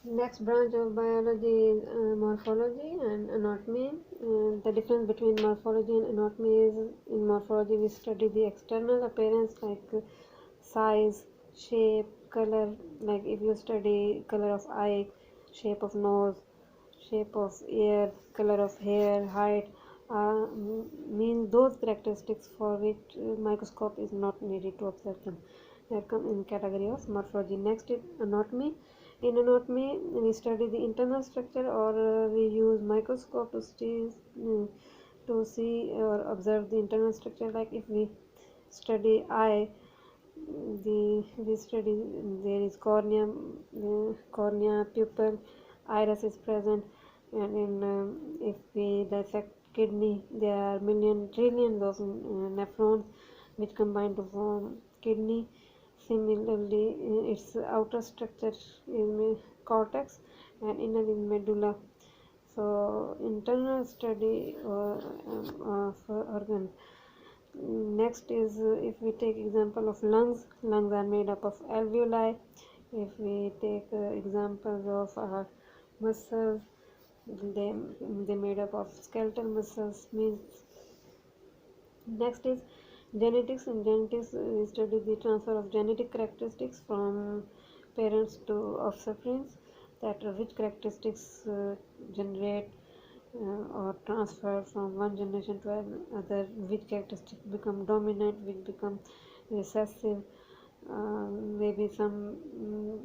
Next branch of biology is morphology and anatomy. The difference between morphology and anatomy is in morphology we study the external appearance like size, shape, color. Like if you study color of eye, shape of nose, shape of ear, color of hair, height, means those characteristics for which microscope is not needed to observe them. They come in category of morphology. Next is anatomy. In anatomy, we study the internal structure, or we use microscope to see or observe the internal structure. Like if we study eye, we study there is cornea, pupil, iris is present, and if we dissect kidney, there are trillions of nephrons which combine to form kidney. Similarly, its outer structure is cortex and inner is medulla. So, internal study of organ. Next is if we take example of lungs are made up of alveoli. If we take examples of our muscles, they they made up of skeletal muscles. Means next is genetics. In genetics, we study the transfer of genetic characteristics from parents to offsprings. That which characteristics generate or transfer from one generation to another, which characteristics become dominant, which become recessive. Maybe some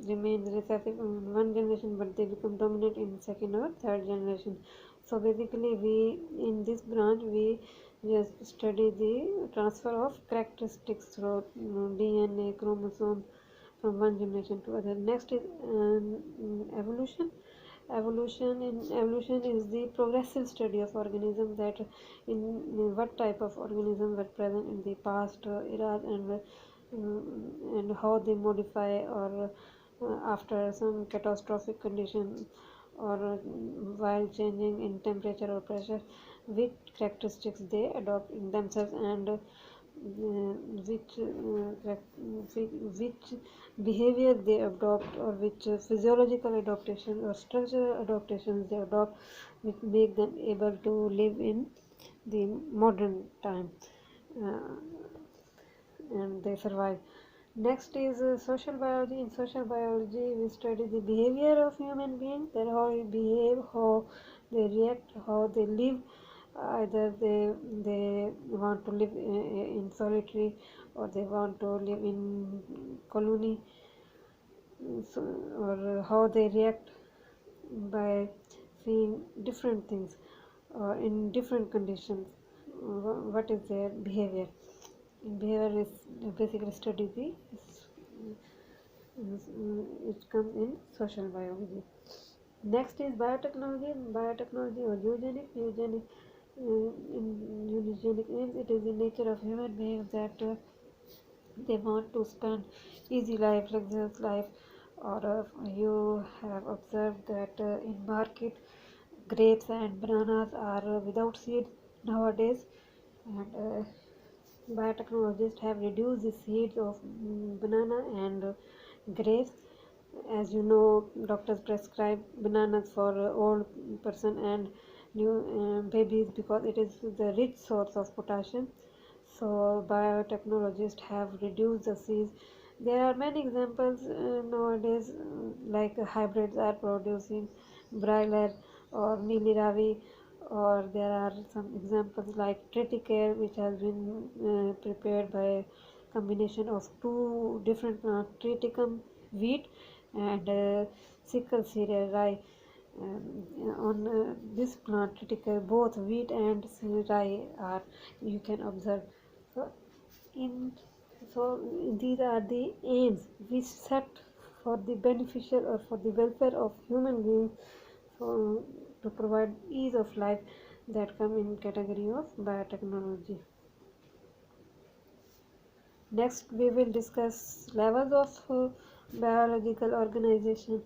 remain recessive in one generation but they become dominant in second or third generation. So basically we in this branch we just study the transfer of characteristics through DNA chromosome from one generation to other. Next is evolution. Evolution is the progressive study of organisms, that in what type of organisms were present in the past eras, and how they modify, or after some catastrophic condition, or while changing in temperature or pressure, which characteristics they adopt in themselves, and which behavior they adopt, or which physiological adaptation or structural adaptations they adopt, which make them able to live in the modern time, uh, and they survive. Next is social biology. In social biology, we study the behavior of human beings, that how they behave, how they react, how they live. Either they want to live in solitary, or they want to live in colony, so, or how they react by seeing different things in different conditions. What is their behavior? Behavior is basically study the it comes in social biology. Next is biotechnology. Biotechnology or eugenics. In eugenic means it is the nature of human beings that they want to spend easy life, luxurious life, or you have observed that in market grapes and bananas are without seeds nowadays, and biotechnologists have reduced the seeds of banana and grapes. As you know, doctors prescribe bananas for old person and new babies because it is the rich source of potassium. So biotechnologists have reduced the seeds. There are many examples nowadays, like hybrids are producing broiler or Nili Ravi, or there are some examples like triticale, which has been prepared by combination of two different plants, triticum wheat and sickle cereal rye. On this plant triticale, both wheat and rye are you can observe. So in so these are the aims we set for the beneficial or for the welfare of human beings, so to provide ease of life, that come in category of biotechnology. Next we will discuss levels of biological organization.